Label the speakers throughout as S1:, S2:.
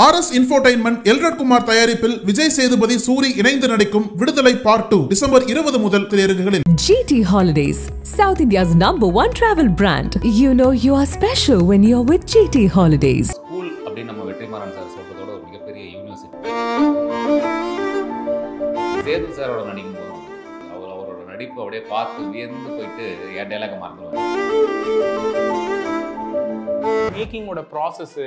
S1: RS Infotainment Elred Kumar தயாரிப்பில் விஜய் சேதுபதி சூரி இணைந்து நடிக்கும் விடுதலை பார்ட் 2 டிசம்பர் 20 முதல் திரையரங்குகளில்.
S2: GT Holidays, South India's #1 travel brand. You know you are special when you're with GT Holidays.
S3: School அப்படின்னு நம்ம வெற்றிமாறன் சார் சொல்றதோட ஒரு மிகப்பெரிய யூனிவர்சிட்டி. சேது சாரோட நடிக்கும் போதும் அவரோட நடிப்பு அப்படியே பார்த்து வியந்து போயிட்டு என் டைலாக மறந்துடுவாங்க.
S4: மேக்கிங்கோட ப்ராசஸ்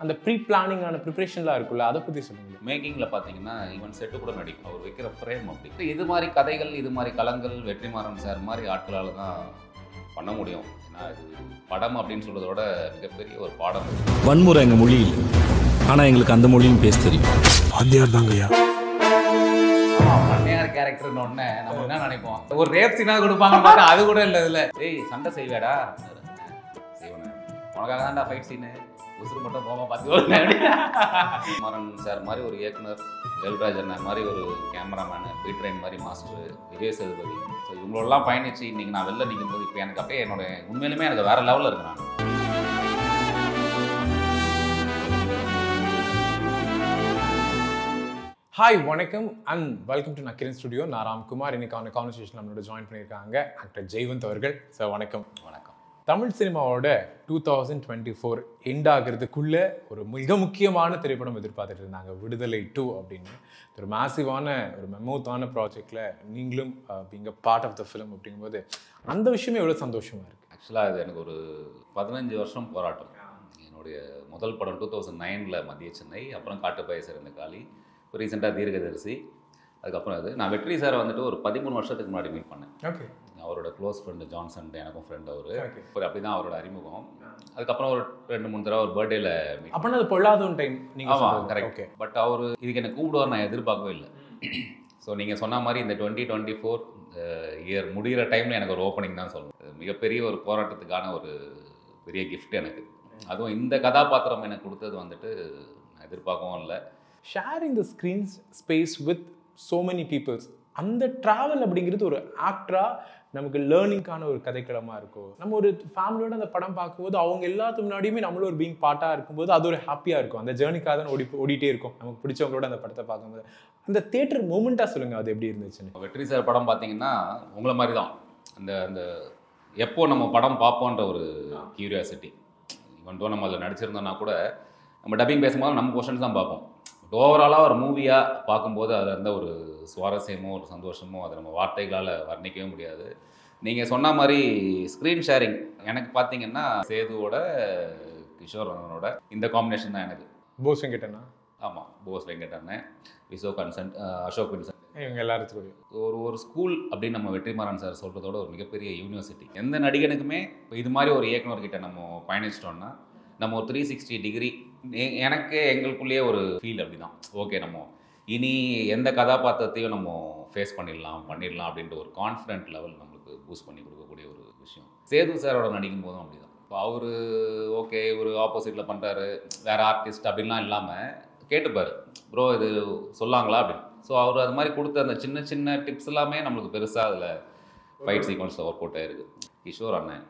S4: அந்த ப்ரீ பிளானிங்கான ப்ரிப்பரேஷன்லாம் இருக்குல்ல, அதை பற்றி சொல்லுங்க.
S3: மேக்கிங்கில் பார்த்தீங்கன்னா ஈவன் செட்டு கூட நடிக்கும். அவர் வைக்கிற ஃப்ரேம் அப்படி இது மாதிரி கதைகள், இது மாதிரி களங்கள் வெற்றிமாறன் சார் மாதிரி ஆட்களால் தான் பண்ண முடியும். ஏன்னா இது படம் அப்படின்னு சொல்கிறதோட மிகப்பெரிய ஒரு பாடம்.
S5: வன்முறை எங்கள் மொழி இல்லை, ஆனால் எங்களுக்கு அந்த மொழியும் பேச தெரியும்.
S6: வாத்தியார் தாங்கய்யா.
S3: பண்ணையார் கேரக்டர்னு ஒன்று நம்ம என்ன நினைப்போம், ஒரு ரேப் சீனாக கொடுப்பாங்க, அது கூட இல்லை. இதில் ஏய் சண்டை செய்வேடா, செய்வனே உனக்காக தான்டா ஃபைட் சீனு, உசுறு மட்டும் போக பார்த்து மாறன் சார் மாதிரி ஒரு இயக்குனர், எல்ராஜ் அண்ணன் மாதிரி ஒரு கேமராமேனு, பீட்ரைன் மாதிரி மாஸ்டர், விஜய் சேதுபதி, ஸோ இவங்களெல்லாம் பயணிச்சு இன்றைக்கி நான் வெளில நிற்கும் போது இப்போ எனக்கு அப்படியே என்னோட உண்மையிலுமே எனக்கு வேறு லெவலில் இருக்கு. நான்
S4: ஹாய், வணக்கம் and welcome to Nakkheeran studio. நான் ராம்குமார். இன்னைக்கான கான்வர்சேஷன் நம்மளோட ஜாயின் பண்ணியிருக்காங்க ஆக்டர் ஜெய்வந்த் அவர்கள். சார் வணக்கம்.
S3: வணக்கம்.
S4: தமிழ் சினிமாவோட 2024 எண்ட் ஆகிறதுக்குள்ள ஒரு மிக முக்கியமான திரைப்படம் எதிர்பார்த்துட்டு இருந்தாங்க, விடுதலை 2 அப்படின்னு. ஒரு மேசிவான ஒரு மெமோத்தான ப்ராஜெக்டில் நீங்களும் இங்கே பார்ட் ஆஃப் த ஃபிலிம் அப்படிங்கும்போது அந்த விஷயமே எவ்வளோ சந்தோஷமாக இருக்குது.
S3: ஆக்சுவலாக அது எனக்கு ஒரு 15 வருஷம் போராட்டம். என்னுடைய முதல் படம் 2009 மத்திய சென்னை, அப்புறம் காட்டுப்பாய சிறந்த காளி, இப்போ ரீசெண்டாக தீர்க்கதரிசி, அதுக்கப்புறம் அது நான் வெற்றி சாரை வந்துட்டு ஒரு 13 வருஷத்துக்கு முன்னாடி மீட் பண்ணேன்.
S4: ஓகே.
S3: அவரோட க்ளோஸ் ஃப்ரெண்டு ஜான்சன், எனக்கும் ஃப்ரெண்ட் அவர். அப்படி தான் அவரோட அறிமுகம். அதுக்கப்புறம் ஒரு 2-3 தடவை ஒரு பர்த்டேல மீட்.
S4: அப்போனா அது பொல்லாதவன் டைம் நீங்கள்.
S3: ஆமாம், கரெக்ட். பட் அவர் இதுக்கு எனக்கு கூப்பிடுவார் நான் எதிர்பார்க்கவே இல்லை. ஸோ நீங்கள் சொன்ன மாதிரி இந்த 2024 இயர் முடிகிற டைமில் எனக்கு ஒரு ஓப்பனிங் தான் சொல்லணும். மிகப்பெரிய ஒரு போராட்டத்துக்கான ஒரு பெரிய கிஃப்ட் எனக்கு. அதுவும் இந்த கதாபாத்திரம் எனக்கு கொடுத்தது வந்துட்டு நான் எதிர்பார்க்கவும் இல்லை.
S4: Sharing the screen space with so many peoples, அந்த ட்ராவல் அப்படிங்கிறது ஒரு ஆக்டராக நமக்கு லேர்னிங்கான ஒரு கதைக்களமாக இருக்கும். நம்ம ஒரு ஃபேமிலியோட அந்த படம் பார்க்கும்போது அவங்க எல்லாத்துக்கு முன்னாடியுமே நம்மளும் ஒரு பீங் பார்ட்டாக இருக்கும்போது அது ஒரு ஹாப்பியாக இருக்கும். அந்த ஜேர்னிக்காக தான் ஓடிட்டே இருக்கும் நமக்கு பிடிச்சவங்களோட அந்த படத்தை பார்க்கும்போது. அந்த தியேட்டர் மூமெண்ட்டாக சொல்லுங்கள், அது எப்படி இருந்துச்சுன்னு.
S3: வெற்றி சார் படம் பார்த்தீங்கன்னா உங்களை மாதிரி தான் அந்த அந்த எப்போ நம்ம படம் பார்ப்போன்ற ஒரு கியூரியாசிட்டி. ஈவன் தோ நம்ம அதில் நடிச்சிருந்தோன்னா கூட நம்ம டப்பிங் பேசும்போது நம்ம கொஷன்ஸ் தான் பார்ப்போம். ஓவராலாக ஒரு மூவியாக பார்க்கும்போது அதில் இருந்த ஒரு சுவாரஸ்யமோ ஒரு சந்தோஷமோ அதை நம்ம வார்த்தைகளால் வர்ணிக்கவே முடியாது. நீங்கள் சொன்ன மாதிரி ஸ்க்ரீன் ஷேரிங் எனக்கு பார்த்தீங்கன்னா சேதுவோட கிஷோரனோட இந்த காம்பினேஷன் தான் எனக்கு.
S4: போஸ் வெங்கடண்ணா.
S3: ஆமாம், போஸ் வெங்கடண்ணன், விசோ கன்சன்ட், அசோக் வின்சன்ட்,
S4: இவங்க எல்லாத்துக்கும்
S3: ஒரு ஸ்கூல் அப்படின்னு நம்ம வெற்றிமாறன் சார் சொல்கிறதோட ஒரு மிகப்பெரிய யூனிவர்சிட்டி. எந்த நடிகனுக்குமே இப்போ இது மாதிரி ஒரு இயக்குனர்கிட்ட நம்ம பயணிச்சிட்டோம்னா நம்ம ஒரு 360 டிகிரி எனக்கு எங்களுக்குள்ளேயே ஒரு ஃபீல் அப்படி தான். ஓகே, நம்ம இனி எந்த கதாபாத்திரத்தையும் நம்ம ஃபேஸ் பண்ணிடலாம் அப்படின்ற ஒரு கான்ஃபிடென்ட் லெவல் நம்மளுக்கு பூஸ்ட் பண்ணி கொடுக்கக்கூடிய ஒரு விஷயம். சேது சாரோட நடிக்கும் போதும் அப்படி தான். இப்போ அவர் ஓகே ஒரு ஆப்போசிட்டில் பண்ணுறாரு, வேறு ஆர்டிஸ்ட் அப்படின்லாம் இல்லாமல் கேட்டுப்பார், ப்ரோ இது சொல்லாங்களா அப்படின்னு. ஸோ அவர் அது மாதிரி கொடுத்த அந்த சின்ன சின்ன டிப்ஸ் எல்லாமே நம்மளுக்கு பெருசாக அதில் ஃபைட் சீக்வன்ஸில் ஒர்க் அவுட் ஆகிருக்கு. கிஷோர் அண்ணன்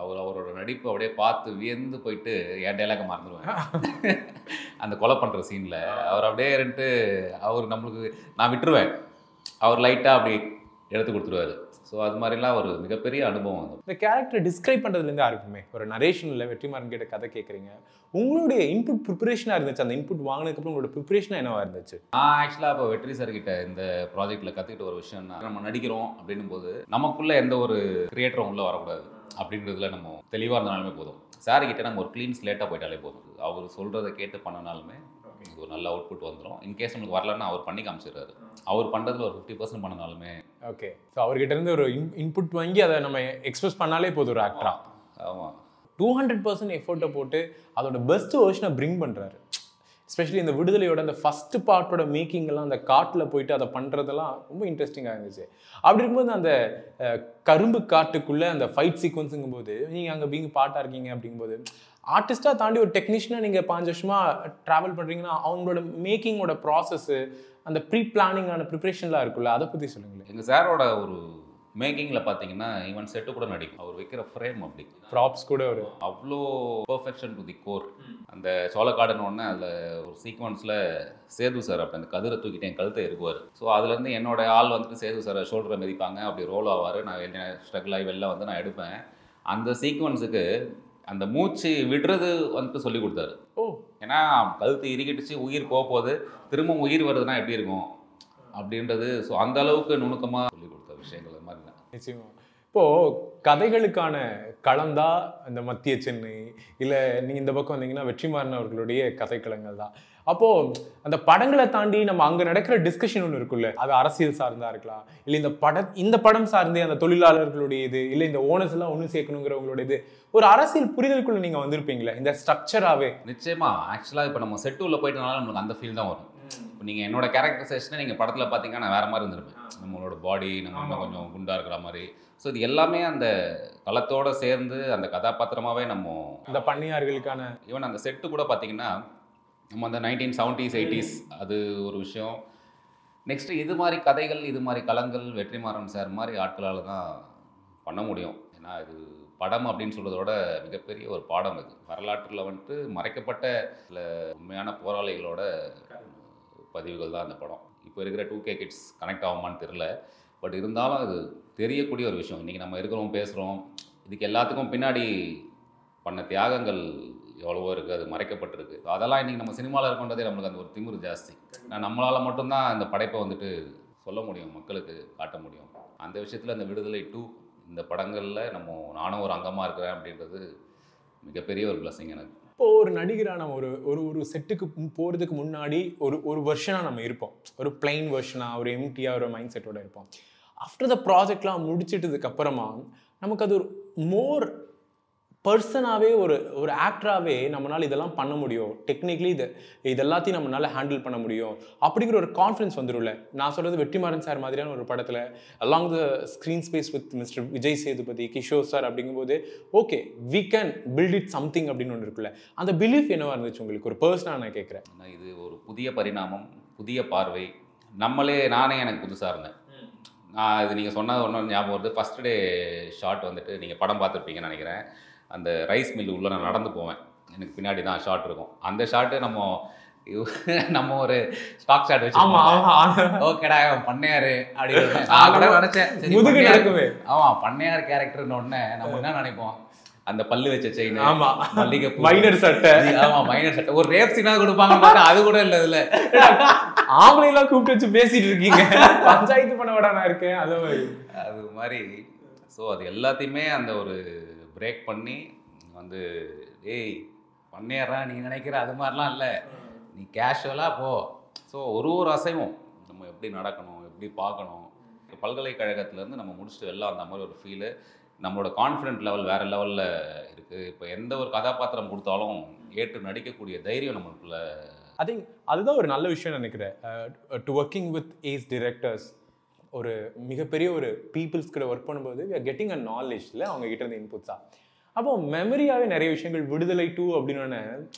S3: அவரோட நடிப்பு அப்படியே பார்த்து வியந்து போயிட்டு என் டைலாக மறந்துடுவேன். அந்த கொலை பண்ணுற சீனில் அவர் அப்படியே இருந்துட்டு அவர் நம்மளுக்கு நான் விட்டுருவேன், அவர் லைட்டாக அப்படி எடுத்து கொடுத்துருவார். ஸோ அது மாதிரிலாம் ஒரு மிகப்பெரிய அனுபவம். அது
S4: இந்த கேரக்டரை டிஸ்கிரைப் பண்ணுறதுலேருந்து யாருக்குமே ஒரு நரேஷனில் வெற்றிமாறன் கிட்ட கதை கேட்குறீங்க, உங்களுடைய இன்புட் ப்ரிப்பரேஷனாக இருந்துச்சு. அந்த இன்புட் வாங்கினதுக்கப்புறம் உங்களோட ப்ரிப்பரேஷனாக என்னவா இருந்துச்சு?
S3: நான் ஆக்சுவலாக இப்போ வெற்றி சார் கிட்ட இந்த ப்ராஜெக்டில் கற்றுக்கிட்ட ஒரு விஷயம்னா, நம்ம நடிக்கிறோம் அப்படின்னும் போது நமக்குள்ளே எந்த ஒரு கிரியேட்டரும் உள்ளே வரக்கூடாது அப்படின்றதுல நம்ம தெளிவாக இருந்தனாலுமே போதும். சார்கிட்ட நம்ம ஒரு க்ளீன் ஸ்லேட்டாக போயிட்டாலே போதும். அவர் சொல்கிறத கேட்டு பண்ணனாலுமே ஒரு நல்ல அவுட்புட் வந்துடும். இன்கேஸ் நம்மளுக்கு வரலன்னா அவர் பண்ணி காமிச்சிடுறாரு. அவர் பண்ணுறதுல ஒரு 50% பண்ணனாலுமே
S4: ஓகே. ஸோ அவர்கிட்ட இருந்து ஒரு இன்புட் வாங்கி அதை நம்ம எக்ஸ்பிரஸ் பண்ணாலே போதும் ஒரு ஆக்டரா.
S3: ஆமாம்,
S4: 200% எஃபோர்ட்டை போட்டு அதோட பெஸ்ட் வெர்ஷனை பிரிங் பண்ணுறாரு. எஸ்பெஷலி இந்த விடுதலையோட அந்த ஃபஸ்ட்டு பார்ட்டோட மேக்கிங்கெல்லாம் அந்த காட்டில் போயிட்டு அதை பண்ணுறதெல்லாம் ரொம்ப இன்ட்ரெஸ்டிங்காக இருந்துச்சு. அப்படி இருக்கும்போது அந்த கரும்பு காட்டுக்குள்ளே அந்த ஃபைட் சீக்வன்ஸுங்கும் போது நீங்கள் அங்கே பீங்க பாட்டாக இருக்கீங்க அப்படிங்கும்போது ஆர்டிஸ்ட்டாக தாண்டி ஒரு டெக்னீஷியனாக நீங்கள் 5 வருஷமாக ட்ராவல் பண்ணுறீங்கன்னா அவங்களோட மேக்கிங்கோட ப்ராசஸ்ஸு அந்த ப்ரீ பிளானிங்கான ப்ரிப்ரேஷன்லாம் இருக்குல்ல, அதை பற்றி சொல்லுங்களேன்.
S3: எங்கள் சாரோட ஒரு மேக்கிங்கில் பார்த்தீங்கன்னா ஈவன் செட்டு கூட நடிக்கும். அவர் வைக்கிற ஃப்ரேம் அப்படி
S4: ப்ராப்ஸ் கூட ஒரு
S3: அவ்வளோ பர்ஃபெக்ஷன் டு தி கோர். அந்த சோளக்காடுன்னு ஒன்று அதில் ஒரு சீக்வன்ஸில் சேது சார் அப்படி அந்த கதிரை தூக்கிட்டு என் கழுத்தை இருக்குவார். ஸோ அதுலேருந்து என்னோட ஆள் வந்துட்டு சேது சாரை ஷோல்டரை மிதிப்பாங்க, அப்படி ரோல் ஆவார். நான் என்ன ஸ்ட்ரகிள் ஆகி வெளில வந்து நான் எடுப்பேன். அந்த சீக்வன்ஸுக்கு அந்த மூச்சு விடுறது வந்துட்டு சொல்லி கொடுத்தாரு. ஏன்னா கழுத்து இறுகிடுச்சு, உயிர் போகுது, திரும்ப உயிர் வருதுன்னா எப்படி இருக்கும் அப்படின்றது. ஸோ அந்த அளவுக்கு நுணுக்கமாக சொல்லி கொடுத்த விஷயங்கள் அது மாதிரி தான்.
S4: நிச்சயமா. இப்போது கதைகளுக்கான களந்தா இந்த மத்திய சென்னை, இல்லை நீங்கள் இந்த பக்கம் வந்தீங்கன்னா வெற்றிமாறன் அவர்களுடைய கதைக்களங்கள் தான். அப்போது அந்த படங்களை தாண்டி நம்ம அங்கே நடக்கிற டிஸ்கஷன் ஒன்று இருக்குல்ல, அது அரசியல் சார்ந்தா இருக்கலாம், இல்லை இந்த படம் சார்ந்தே அந்த தொழிலாளர்களுடைய இது, இல்லை இந்த ஓனர்ஸ் எல்லாம் ஒன்று சேர்க்கணுங்கிறவங்களோட இது, ஒரு அரசியல் புரிதலுக்குள்ள நீங்கள் வந்திருப்பீங்களே இந்த ஸ்ட்ரக்சராகவே?
S3: நிச்சயமா. ஆக்சுவலாக இப்போ நம்ம செட்டுள்ள போயிட்டனால நம்மளுக்கு அந்த ஃபீல் தான் வரும். இப்போ நீங்கள் என்னோட கேரக்டரைசேஷனை நீங்கள் படத்தில் பார்த்தீங்கன்னா நான் வேறு மாதிரி இருந்திருப்பேன். நம்மளோட பாடி நம்ம இன்னும் கொஞ்சம் குண்டாக இருக்கிற மாதிரி. ஸோ இது எல்லாமே அந்த களத்தோடு சேர்ந்து அந்த கதாபாத்திரமாகவே நம்ம
S4: அந்த பண்ணையார்களுக்கான
S3: ஈவன் அந்த செட்டு கூட பார்த்தீங்கன்னா நம்ம அந்த 1970s 80s அது ஒரு விஷயம். நெக்ஸ்ட்டு இது மாதிரி கதைகள், இது மாதிரி களங்கள் வெற்றிமாறன் சார் மாதிரி ஆட்களால் தான் பண்ண முடியும். ஏன்னா இது படம் அப்படின்னு சொல்கிறதோட மிகப்பெரிய ஒரு பாடம். இது வரலாற்றில் வந்துட்டு மறைக்கப்பட்ட சில உண்மையான போராளிகளோட பதிவுகள் தான் அந்த படம். இப்போ இருக்கிற 2K கிட்ஸ் கனெக்ட் ஆகுமான்னு தெரில. பட் இருந்தாலும் அது தெரியக்கூடிய ஒரு விஷயம். இன்றைக்கி நம்ம இருக்கிறோம், பேசுகிறோம், இதுக்கு எல்லாத்துக்கும் பின்னாடி பண்ண தியாகங்கள் எவ்வளவோ இருக்குது, அது மறைக்கப்பட்டிருக்கு. அதெல்லாம் இன்றைக்கி நம்ம சினிமாவில் இருக்கன்றதே நம்மளுக்கு அந்த ஒரு திமிரு ஜாஸ்தி. நம்மளால் மட்டும்தான் அந்த படைப்பை வந்துட்டு சொல்ல முடியும், மக்களுக்கு காட்ட முடியும். அந்த விஷயத்தில் அந்த விடுதலை 2 இந்த படங்களில் நானும் ஒரு அங்கமாக இருக்கிறேன் அப்படின்றது மிகப்பெரிய ஒரு பிளஸிங் எனக்கு.
S4: இப்போ ஒரு நடிகராக நம்ம ஒரு செட்டுக்கு போகிறதுக்கு முன்னாடி ஒரு வெர்ஷனாக நம்ம இருப்போம், ஒரு பிளைன் வெர்ஷனாக, ஒரு எம்டியாக ஒரு மைண்ட் செட்டோட இருப்போம். ஆஃப்டர் த ப்ராஜெக்ட்லாம் முடிச்சிட்டதுக்கு அப்புறமா நமக்கு அது ஒரு மோர் பர்சனாகவே ஒரு ஆக்டராகவே நம்மளால் இதெல்லாம் பண்ண முடியும், டெக்னிக்கலி இது எல்லாத்தையும் நம்மளால் ஹேண்டில் பண்ண முடியும் அப்படிங்கிற ஒரு கான்ஃபிடன்ஸ் வந்துடும்ல. நான் சொல்கிறது வெற்றிமாறன் சார் மாதிரியான ஒரு படத்தில் along the screen space with mister Vijay Sethupathi, Kishore sir அப்படிங்கும்போது okay we can build it something அப்படின்னு ஒன்று இருக்குல்ல, அந்த பிலீஃப் என்னவா இருந்துச்சு உங்களுக்கு ஒரு பர்சனாக? நான் கேட்குறேன்.
S3: இது ஒரு புதிய பரிணாமம், புதிய பார்வை. நானே எனக்கு புதுசாக இருந்தேன். நான் இது நீங்கள் சொன்னது ஒன்று ஞாபகம் வருது. ஃபஸ்ட் டே ஷாட் வந்துட்டு நீங்கள் படம் பார்த்துருப்பீங்கன்னு நினைக்கிறேன். அந்த ரைஸ் மில்லு உள்ளே நான் நடந்து போவேன், எனக்கு பின்னாடி தான் ஷாட் இருக்கும். அந்த ஷாட்டு நம்ம ஒரு ஸ்டாக் ஷாட் வச்சு ஓகேடா பண்ணையாரு அப்படின்னு நினச்சேன். ஆமாம், பண்ணையார் கேரக்டர்னு ஒன்று நம்ம என்ன நினைப்போம், அந்த பல்லு வச்ச செயின், மல்லிகை
S4: மைனர் சட்டை,
S3: ஆமாம் மைனர் சட்டை, ஒரு ரேப் சீனாக கொடுப்பாங்க, அது கூட இல்லை. இதில்
S4: ஆம்பளையெல்லாம் கூப்பிட்டு வச்சு பேசிட்டு இருக்கீங்க, பஞ்சாயத்து பண்ண விட நான் இருக்கேன் அது
S3: மாதிரி. ஸோ அது எல்லாத்தையுமே அந்த ஒரு பிரேக் பண்ணி வந்து ஏய் பண்ணிடுறா நீ நினைக்கிற அது மாதிரிலாம் இல்லை, நீ கேஷுவலாக போ. ஸோ ஒரு அசைவும் நம்ம எப்படி நடக்கணும், எப்படி பார்க்கணும். பல்கலைக்கழகத்துலேருந்து நம்ம முடிச்சுட்டு வெளில அந்த மாதிரி ஒரு ஃபீலு, நம்மளோட கான்ஃபிடென்ட் லெவல் வேறு லெவலில் இருக்குது. இப்போ எந்த ஒரு கதாபாத்திரம் கொடுத்தாலும் ஏற்று நடிக்கக்கூடிய தைரியம் நம்மளுக்குள்ள.
S4: ஐ திங்க் அதுதான் ஒரு நல்ல விஷயம் நினைக்கிறேன். To working with ace directors, ஒரு மிகப்பெரிய ஒரு பீப்புள்ஸ் கூட ஒர்க் பண்ணும்போது we are getting a knowledge இல்லை அவங்க கிட்ட இருந்து இன்புட்ஸாக. அப்போது மெமரியாகவே நிறைய விஷயங்கள் விடுதலை 2 அப்படின்னு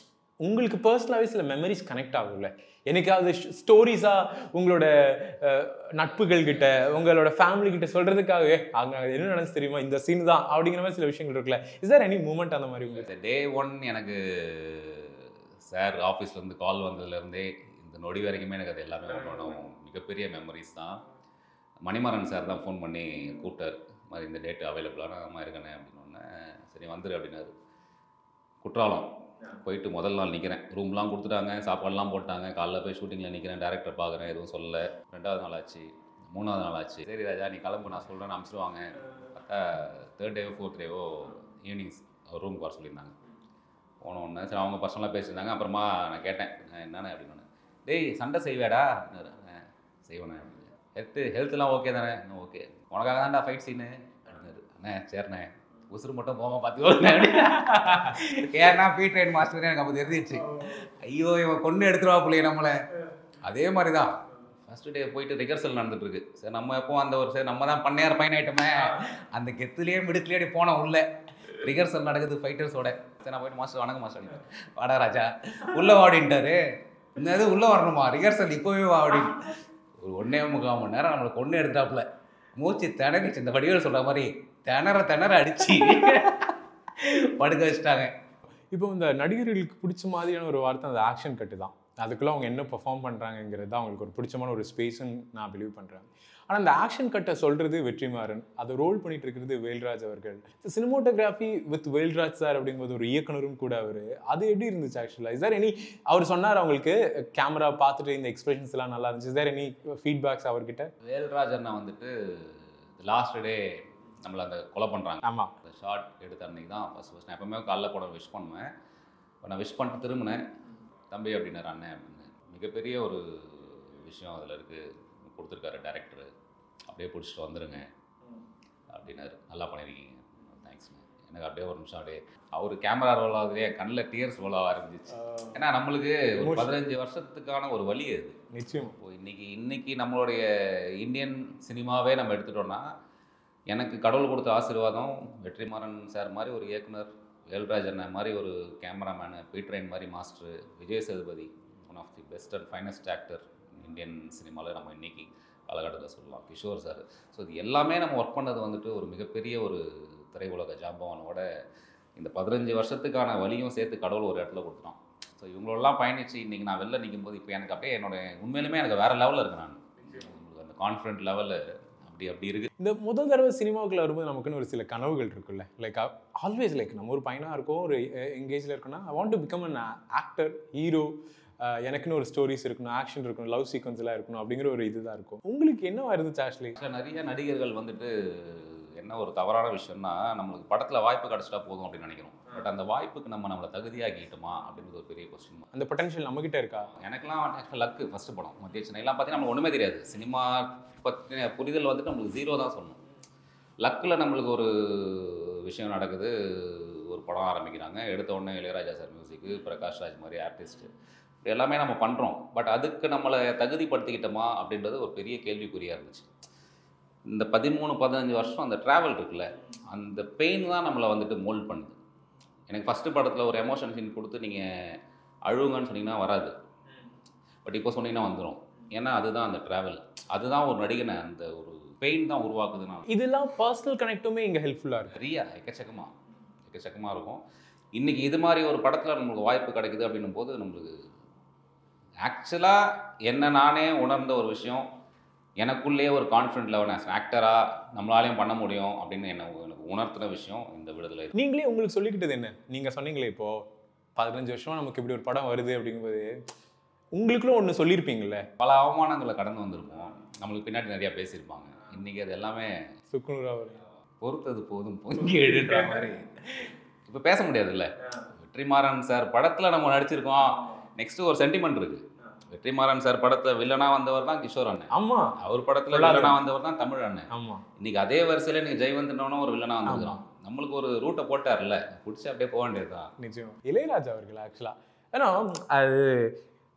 S4: உங்களுக்கு பர்சனலாகவே சில மெமரிஸ் கனெக்ட் ஆகும்ல. எனக்காவது ஸ்டோரிஸாக உங்களோட நட்புகள் கிட்ட, உங்களோட ஃபேமிலி கிட்ட சொல்கிறதுக்காகவே அங்கே என்ன நடந்துச்சு தெரியுமா, இந்த சீன் தான் அப்படிங்கிற மாதிரி சில விஷயங்கள் இருக்குல்ல. இஸ் தேர் எனி மூமெண்ட் அந்த மாதிரி உங்களுக்கு?
S3: டே 1 எனக்கு சார் ஆஃபீஸ்லேருந்து கால் வந்ததுலேருந்தே இந்த நொடி வரைக்குமே எனக்கு அது எல்லாமே மிகப்பெரிய மெமரிஸ் தான். மணிமாறன் சார் தான் ஃபோன் பண்ணி கூப்பிட்டார், மாதிரி இந்த டேட்டு அவைலபிளான அம்மா இருக்கனே அப்படின்னோடனே சரி வந்துரு அப்படின்னாரு. குற்றாலம் போயிட்டு முதல் நாள் நிற்கிறேன், ரூம்லாம் கொடுத்துட்டாங்க, சாப்பாடுலாம் போட்டாங்க, காலைல போய் ஷூட்டிங்கில் நிற்கிறேன், டேரக்டர் பார்க்குறேன், எதுவும் சொல்லலை. 2வது நாள் ஆச்சு, 3வது நாள் ஆச்சு. சரி ராஜா நீ கிளம்பு, நான் சொல்கிறேன்னு அனுப்பிச்சிடுவாங்க. பார்த்தா 3rd டேவோ 4th டேவோ ஈவினிங்ஸ் ரூமுக்கு வர சொல்லியிருந்தாங்க. போன ஒன்று சரி அவங்க பர்சனலாக பேசியிருந்தாங்க. அப்புறமா நான் கேட்டேன் என்னென்ன அப்படின்னு, டேய் சண்டை செய்வேடா அப்படின்னாரு. செய்வேண்ணே அப்படின்னு. ஹெல்த்லாம் ஓகே தானே? இன்னும் ஓகே, உனக்காக தான்டா ஃபைட் சீனு அப்படின்னாரு. அண்ணே சரிண்ணே உசுறு மட்டும் போகாமல் பார்த்துக்கோண்ணே அப்படின்னு. ஏன்னா பீ ட்ரெயின் மாஸ்டர் எனக்கு அப்போ தெரிஞ்சிச்சு, ஐயோ இவன் கொண்டு எடுத்துருவா பிள்ளைய நம்மளை. அதே மாதிரி தான் ஃபஸ்ட்டு டே போயிட்டு ரிஹர்சல் நடந்துட்டுருக்கு. சரி நம்ம எப்போ அந்த ஒரு சரி நம்ம தான் பண்ணையார் பையன் ஆகிட்டோமே, அந்த கெத்துலேயே மிடுத்துலேயே போனோம் உள்ளே. ரிஹர்சல் நடக்குது ஃபைட்டர்ஸோட. சரி நான் போய்ட்டு மாஸ்டர் வணக்கம் மாஸ்டர் அப்படின்னு, வாடா ராஜா உள்ளே வாடின்ட்டாரு. இந்த இது உள்ளே வரணுமா ரிஹர்சல் இப்போவே வா அப்படின்னு. ஒரு 1.25 மணி நேரம் நம்மளுக்கு ஒன்று எடுத்தாப்புல மூச்சு திணறிச்சு. இந்த வடிவேல் சொல்கிற மாதிரி திணற அடிச்சு படுக்க வச்சுட்டாங்க.
S4: இப்போ இந்த நடிகர்களுக்கு பிடிச்ச மாதிரியான ஒரு வார்த்தை அந்த ஆக்ஷன் கட்டு தான். அதுக்குள்ளே அவங்க என்ன பெர்ஃபார்ம் பண்ணுறாங்கிறது தான் அவங்களுக்கு ஒரு பிடிச்சமான ஒரு ஸ்பேஸ்ன்னு நான் பிலீவ் பண்ணுறேன். ஆனால் அந்த ஆக்ஷன் கட்டை சொல்கிறது வெற்றிமாறன், அதை ரோல் பண்ணிட்டு இருக்கிறது வேல்ராஜ் அவர்கள். சினிமோட்டோகிராஃபி வித் வேல்ராஜ் சார் அப்படிங்கும்போது ஒரு இயக்குனரும் கூட அவர். அது எப்படி இருந்துச்சு ஆக்சுவலாக? இஸ் தேர் எனி, அவர் சொன்னார் அவங்களுக்கு கேமரா பார்த்துட்டு இந்த எக்ஸ்பிரஷன்ஸ் எல்லாம் நல்லா இருந்துச்சு, இஸ் தேர் எனி ஃபீட்பேக்ஸ் அவர்கிட்ட?
S3: வேல்ராஜ் அண்ணா வந்துட்டு லாஸ்ட் டே நம்மளை அந்த கொலை பண்ணுறாங்க.
S4: ஆமாம்,
S3: அந்த ஷார்ட் எடுத்த அன்னைக்கு தான் ஃபஸ்ட் நான் எப்பவுமே காலைல கூட விஷ் பண்ணுவேன். இப்போ நான் விஷ் பண்ணிட்டு திரும்பினேன், தம்பி அப்படின்னாரு அண்ணன் அப்படின்னு. மிகப்பெரிய ஒரு விஷயம் அதில் இருக்குது, கொடுத்துருக்காரு டேரக்டரு, அப்படியே பிடிச்சிட்டு வந்துடுங்க அப்படின்னாரு. நல்லா பண்ணியிருக்கீங்க, தேங்க்ஸ்ண்ணே. எனக்கு அப்படியே ஒரு நிமிஷம் அப்படியே அவர் கேமரா ரோல் ஆகுது, என் கண்ணில் டியர்ஸ் ரோல் ஆக ஆரம்பிச்சிச்சு. ஏன்னா நம்மளுக்கு ஒரு 15 வருஷத்துக்கான ஒரு வழி அது.
S4: நிச்சயம்.
S3: இப்போ இன்னைக்கு நம்மளுடைய இந்தியன் சினிமாவே நம்ம எடுத்துட்டோம்னா, எனக்கு கடவுள் கொடுத்த ஆசீர்வாதம் வெற்றிமாறன் சார் மாதிரி ஒரு இயக்குனர், வேல்ராஜ் அண்ணன் மாதிரி ஒரு கேமராமேனு, பீட்ரைன் மாதிரி master, Vijay Sethupathi one of the best and finest actor Indian சினிமாவில் நம்ம இன்றைக்கி காலகட்டத்தில் சொல்லலாம், கிஷோர் சார். ஸோ இது எல்லாமே நம்ம ஒர்க் பண்ணது வந்துட்டு ஒரு மிகப்பெரிய ஒரு திரையுலக ஜாம்பவானோட இந்த 15 வருஷத்துக்கான வழியும் சேர்த்து கடவுள் ஒரு இடத்துல கொடுத்துட்டான். ஸோ இவங்களெல்லாம் பயணித்து இன்றைக்கி நான் வெளில நிற்கும் போது இப்போ எனக்கு அப்படியே உண்மையிலுமே எனக்கு வேறு லெவலில் இருக்கேன். நான் அந்த கான்ஃபிடென்ட் லெவலில் அப்படி இருக்குது.
S4: இந்த முதல் தடவை சினிமாவுக்குள்ள வரும்போது நமக்குன்னு ஒரு சில கனவுகள் இருக்குல்ல, லைக் ஆல்வேஸ் லைக் நம்ம ஒரு பையனாக இருக்கோம், ஒரு எங்கேஜில் இருக்கோம்னா I want to become an actor, hero, எனக்குன்னு ஒரு ஸ்டோரிஸ் இருக்கணும், ஆக்ஷன் இருக்கணும், லவ் சீக்வன்ஸ் எல்லாம் இருக்கணும் அப்படிங்கிற ஒரு இதுதான் இருக்கும். உங்களுக்கு என்னவா இருந்துச்சு ஆக்சுவலி?
S3: நிறைய நடிகர்கள் வந்துட்டு என்ன ஒரு தவறான விஷயம்னா, நம்மளுக்கு படத்தில் வாய்ப்பு கிடச்சிட்டா போதும் அப்படின்னு நினைக்கிறோம். பட் அந்த வாய்ப்புக்கு நம்மளை தகுதியாகிட்டோமா அப்படின்றது ஒரு பெரிய கொஸ்டின்.
S4: அந்த பொட்டன்ஷியல் நம்மகிட்ட இருக்கா?
S3: எனக்குலாம் ஆக்சுவலாக லக்கு. ஃபஸ்ட்டு படம் மத்திய சென்னைலாம் பார்த்தீங்கன்னா நம்மளுக்கு ஒன்றுமே தெரியாது. சினிமா பற்றின புரிதல் வந்துட்டு நம்மளுக்கு 0 தான் சொல்லணும். லக்கில் நம்மளுக்கு ஒரு விஷயம் நடக்குது, ஒரு படம் ஆரம்பிக்கிறாங்க, எடுத்த உடனே இளையராஜா சார் மியூசிக்கு, பிரகாஷ் ராஜ் மாதிரி ஆர்டிஸ்ட்டு, இது எல்லாமே நம்ம பண்ணுறோம். பட் அதுக்கு நம்மளை தகுதிப்படுத்திக்கிட்டோமா அப்படின்றது ஒரு பெரிய கேள்விக்குறியாக இருந்துச்சு. இந்த 13-15 வருஷம் அந்த ட்ராவல் இருக்குல்ல, அந்த பெயின் தான் நம்மளை வந்துட்டு மோல்ட் பண்ணுது. எனக்கு ஃபஸ்ட்டு படத்தில் ஒரு எமோஷன் சீன் கொடுத்து நீங்கள் அழுவுங்கன்னு சொன்னீங்கன்னா வராது, பட் இப்போ சொன்னீங்கன்னா வந்துடும். ஏன்னா அதுதான் அந்த ட்ராவல், அதுதான் ஒரு நடிகனை அந்த ஒரு பெயின் தான் உருவாக்குதுன்னா.
S4: இதெல்லாம் பர்சனல் கனெக்ட்டுமே இங்கே ஹெல்ப்ஃபுல்லாக இருக்குது.
S3: நிறையா எக்கச்சக்கமாக இருக்கும். இன்றைக்கி இது மாதிரி ஒரு படத்தில் நம்மளுக்கு வாய்ப்பு கிடைக்குது அப்படின்னும் போது நம்மளுக்கு ஆக்சுவலாக என்ன நானே உணர்ந்த ஒரு விஷயம், எனக்குள்ளேயே ஒரு கான்ஃபிடென்ட் லெவல் ஆக்டராக நம்மளாலையும் பண்ண முடியும் அப்படின்னு எனக்கு உணர்த்துன விஷயம் இந்த விடுதலை.
S4: நீங்களே உங்களுக்கு சொல்லிக்கிட்டது என்ன? நீங்கள் சொன்னீங்களே இப்போது 15 வருஷமாக நமக்கு இப்படி ஒரு படம் வருது அப்படிங்கும்போது உங்களுக்குள்ள ஒன்று சொல்லியிருப்பீங்களே,
S3: பல அவமானங்களை கடந்து வந்திருப்போம், நம்மளுக்கு பின்னாடி நிறையா பேசியிருப்பாங்க. இன்றைக்கி அது எல்லாமே
S4: சுக்குநூறாக
S3: பொறுத்தது போதும் பொங்கி எழுதுற மாதிரி இப்போ பேச முடியாதுல்ல. வெற்றிமாறன் சார் படத்தில் நம்ம நடிச்சிருக்கோம், நெக்ஸ்ட்டு ஒரு சென்டிமெண்ட் இருக்குது. வெற்றிமாறன் சார் படத்தில் வில்லனாக வந்தவர் தான் கிஷோர் அண்ணன்.
S4: ஆமாம்.
S3: அவர் படத்தில் வில்லனாக வந்தவர் தான் தமிழ் அண்ணன்.
S4: ஆமாம்.
S3: இன்றைக்கி அதே வரிசையில் நீங்கள் ஜெயவந்தனோன்னு ஒரு வில்லனாக வந்துருக்கலாம். நம்மளுக்கு ஒரு ரூட்டை போட்டார்ல, பிடிச்சி அப்படியே போக வேண்டியது தான்.
S4: நிச்சயம். இளையராஜா அவர்கள் ஆக்சுவலாக ஏன்னா அது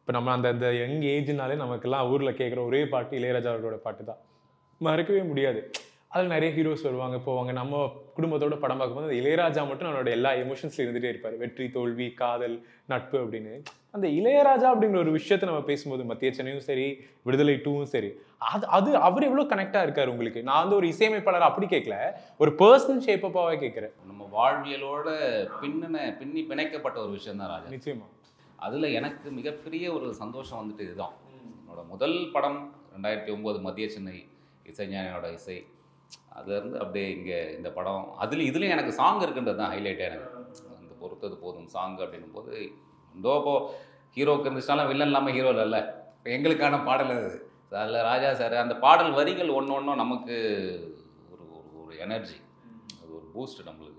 S4: இப்போ நம்ம அந்த யங் ஏஜ்னாலே நமக்கெல்லாம் ஊரில் கேட்குற ஒரே பாட்டு இளையராஜா அவர்களோட பாட்டு தான், மறக்கவே முடியாது. அதில் நிறைய ஹீரோஸ் வருவாங்க போவாங்க, நம்ம குடும்பத்தோட படம் பார்க்கும்போது இளையராஜா மட்டும் நம்மளோட எல்லா எமோஷன்ஸ்லையும் இருந்துகிட்டே இருப்பார். வெற்றி, தோல்வி, காதல், நட்பு அப்படின்னு அந்த இளையராஜா அப்படிங்கிற ஒரு விஷயத்தை நம்ம பேசும்போது மத்திய சென்னையும் சரி, விடுதலை 2வும் சரி, அது அவர் எவ்வளோ கனெக்டாக இருக்கார் உங்களுக்கு? நான் வந்து ஒரு இசையமைப்பாளர் அப்படி கேட்கல, ஒரு பர்சனல் ஷேப்பப்பாகவே கேட்குறேன்.
S3: நம்ம வாழ்வியலோட பின்னி பிணைக்கப்பட்ட ஒரு விஷயம் தான் ராஜா.
S4: நிச்சயமா.
S3: அதில் எனக்கு மிகப்பெரிய ஒரு சந்தோஷம் வந்துட்டு இதுதான். என்னோட முதல் படம் 2009 மத்திய சென்னை, இசைஞானியோட இசை. அதுலேருந்து அப்படியே இங்கே இந்த படம், இதுலேயும் எனக்கு சாங் இருக்குன்றது தான் ஹைலைட்டே. எனக்கு அந்த பொறுத்தது போதும் சாங் அப்படின்னும் போது இந்தோ இப்போது ஹீரோக்கு இருந்துச்சுனாலும் வில்லன் இல்லாமல் ஹீரோ இல்லைல்ல, இப்போ எங்களுக்கான பாடல் அது. அதில் ராஜா சார் அந்த பாடல் வரிகள் ஒன்று நமக்கு ஒரு ஒரு எனர்ஜி, அது ஒரு பூஸ்ட் நம்மளுக்கு.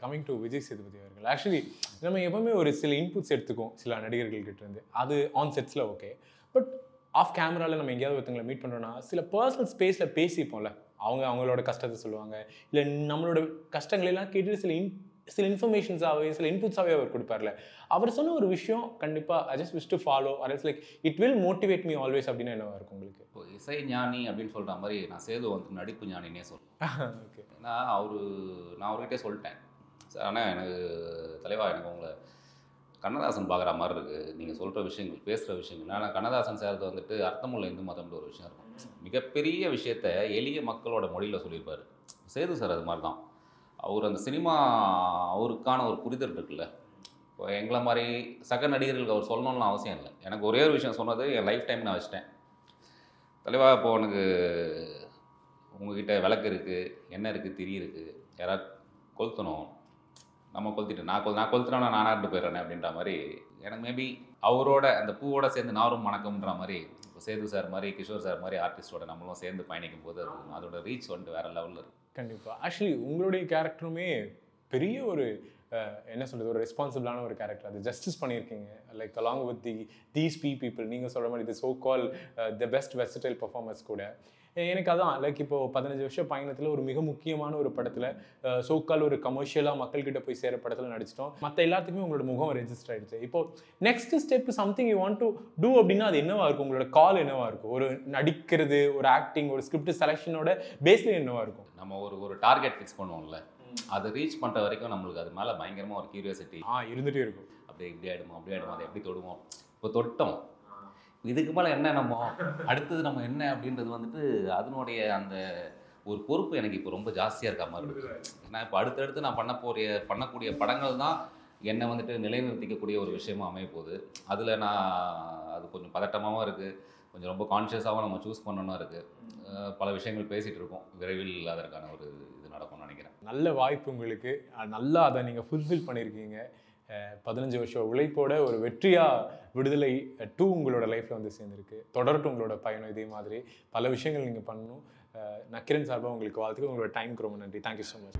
S4: கமிங் டு விஜய் சேதுபதி அவர்கள், ஆக்சுவலி நம்ம எப்பவுமே ஒரு சில இன்புட்ஸ் எடுத்துக்கோம் சில நடிகர்கள்கிட்ட இருந்து, அது ஆன் செட்ஸில் ஓகே, பட் ஆஃப் கேமராவில் நம்ம எங்கேயாவது ஒருத்தங்களை மீட் பண்ணுறோன்னா சில பர்சனல் ஸ்பேஸில் பேசிப்போம்ல, அவங்களோட கஷ்டத்தை சொல்லுவாங்க, இல்லை நம்மளோட கஷ்டங்களெல்லாம் கேட்டுட்டு சில இன்ஃபர்மேஷன்ஸாகவே சில இன்புட்ஸாகவே அவர் கொடுப்பார்ல. அவர் சொன்ன ஒரு விஷயம் கண்டிப்பாக I just wish to follow, ours like it will motivate me always அப்படின்னு என்னவா இருக்கும் உங்களுக்கு?
S3: இப்போ இசை ஞானி அப்படின்னு சொல்கிற மாதிரி நான் சேது வந்து நடிப்பு ஞானினே சொல்கிறேன்.
S4: ஓகே.
S3: ஏன்னா நான் அவர்கிட்டே சொல்லிட்டேன், சார் ஆனால் எனக்கு தலைவா எனக்கு உங்களை கண்ணதாசன் பார்க்குற மாதிரி இருக்குது நீங்கள் சொல்கிற விஷயங்கள், பேசுகிற விஷயங்கள். ஆனால் கண்ணதாசன் சார்து வந்துட்டு அர்த்தமுள்ள இந்து மதம்ன்ற ஒரு விஷயம் இருக்கும். மிகப்பெரிய விஷயத்த எளிய மக்களோட மொழியில் சொல்லியிருப்பார். சேது சார் அது மாதிரி தான். அவர் அந்த சினிமா அவருக்கான ஒரு புரிதல் இருக்குல்ல. இப்போ எங்களை மாதிரி சக நடிகர்களுக்கு அவர் சொல்லணும்னு அவசியம் இல்லை. எனக்கு ஒரே ஒரு விஷயம் சொன்னது என் லைஃப் டைம் நான் வச்சிட்டேன். தலைவா, இப்போ உனக்கு உங்ககிட்ட விளக்கு இருக்குது, எண்ணெய் இருக்குது, திரி இருக்குது, யாராவது கொளுத்தணும், நம்ம கொளுத்திட்டு நான் கொளுத்துனோன்னா நானாக இருந்து போயிடுறேன் அப்படின்ற மாதிரி. எனக்கு மேபி அவரோட அந்த பூவோட சேர்ந்து நாரும் மணக்கம்ன்ற மாதிரி இப்போ சேது சார் மாதிரி, கிஷோர் சார் மாதிரி ஆர்டிஸ்டோட நம்மளும் சேர்ந்து பயணிக்கும் போது அதோட ரீச் வந்துட்டு வேறு லெவலில் இருக்குது.
S4: கண்டிப்பாக. ஆக்சுவலி உங்களுடைய கேரக்டருமே பெரிய ஒரு என்ன சொல்கிறது, ஒரு ரெஸ்பான்சிபிளான ஒரு கேரக்டர். அது ஜஸ்டிஸ் பண்ணியிருக்கீங்க. Like along with these people நீங்கள் சொல்கிற மாதிரி the so call the best versatile performance கூட. எனக்கு அதான் லைக் இப்போது 15 வருஷ பயணத்தில் ஒரு மிக முக்கியமான ஒரு படத்தில் சோக்கால் ஒரு கமர்ஷியலாக மக்கள்கிட்ட போய் சேர படத்தில் நடிச்சிட்டோம். மற்ற எல்லாத்துக்குமே உங்களோட முகம் ரெஜிஸ்டர் ஆகிடுச்சு. இப்போது next step something you want to do அப்படின்னா அது என்னவா இருக்கும்? உங்களோட கால் என்னவா இருக்கும்? ஒரு நடிக்கிறது, ஒரு ஆக்டிங், ஒரு ஸ்கிரிப்ட் செலெக்ஷனோட பேஸ்லேயே என்னவா இருக்கும்?
S3: நம்ம ஒரு டார்கெட் ஃபிக்ஸ் பண்ணுவோம்ல, அதை ரீச் பண்ணுற வரைக்கும் நம்மளுக்கு அது மேலே பயங்கரமாக ஒரு கியூரியாசிட்டி
S4: இருந்துகிட்டே இருக்கும்.
S3: அப்படியே இப்படி ஆகிடுமோ, அப்படி ஆகிடுமோ, அதை எப்படி தொடுவோம். இப்போ தொட்டோம், இதுக்கு மேலே என்ன, நம்ம அடுத்தது நம்ம என்ன அப்படின்றது வந்துட்டு அதனுடைய அந்த ஒரு பொறுப்பு எனக்கு இப்போ ரொம்ப ஜாஸ்தியாக இருக்க மாதிரி இருக்குது. ஏன்னா இப்போ அடுத்தடுத்து நான் பண்ணக்கூடிய படங்கள் தான் என்னை வந்துட்டு நிலைநிறுத்திக்கக்கூடிய ஒரு விஷயமும் அமைய போகுது. அதில் நான் அது கொஞ்சம் பதட்டமாகவும் இருக்குது, கொஞ்சம் ரொம்ப கான்ஷியஸாகவும் நம்ம சூஸ் பண்ணணும் இருக்குது. பல விஷயங்கள் பேசிகிட்டு இருக்கோம். விரைவில் அதற்கான ஒரு இது நடக்கும்னு நினைக்கிறேன்.
S4: நல்ல வாய்ப்பு உங்களுக்கு. நல்லா அதை நீங்கள் ஃபுல்ஃபில் பண்ணியிருக்கீங்க. 15 வருஷம் உழைப்போட ஒரு வெற்றியாக விடுதலை 2 உங்களோட லைஃப்பில் வந்து சேர்ந்துருக்கு. தொடரட்டும் உங்களோட பயணம். இதே மாதிரி பல விஷயங்கள் நீங்கள் பண்ணணும். நக்கிரன் சார்பாக உங்களுக்கு வாழ்த்துக்கு. உங்களோட டைமுக்கு ரொம்ப நன்றி. Thank you so much.